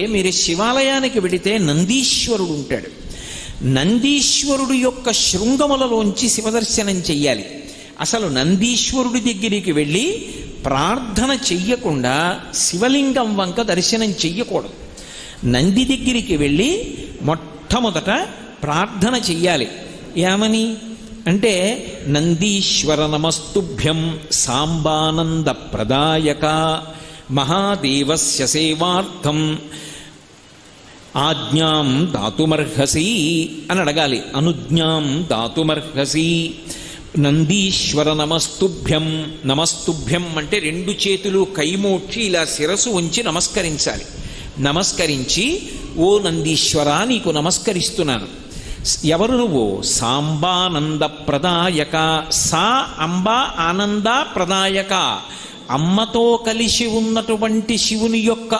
మీరు శివాలయానికి వెడితే నందీశ్వరుడు ఉంటాడు. నందీశ్వరుడు యొక్క శృంగములలోంచి శివదర్శనం చెయ్యాలి. అసలు నందీశ్వరుడి దగ్గరికి వెళ్ళి ప్రార్థన చెయ్యకుండా శివలింగం వంక దర్శనం చెయ్యకూడదు. నంది దగ్గరికి వెళ్ళి మొట్టమొదట ప్రార్థన చెయ్యాలి. ఏమని అంటే, నందీశ్వర నమస్తుభ్యం సాంబానంద ప్రదాయక మహాదేవస్య సేవార్థం ఆజ్ఞాం దాతుమర్హసి అని అడగాలి. అనుజ్ఞాం దాతుమర్హసి. నందీశ్వర నమస్తుభ్యం. నమస్తుభ్యం అంటే రెండు చేతులు కైమోడ్చి ఇలా శిరసు ఉంచి నమస్కరించాలి. నమస్కరించి, ఓ నందీశ్వర నీకు నమస్కరిస్తున్నాను. ఎవరు నువ్వు? సాంబానంద ప్రదాయక. సా అంబ ఆనంద ప్రదాయక. అమ్మతో కలిసి ఉన్నటువంటి శివుని యొక్క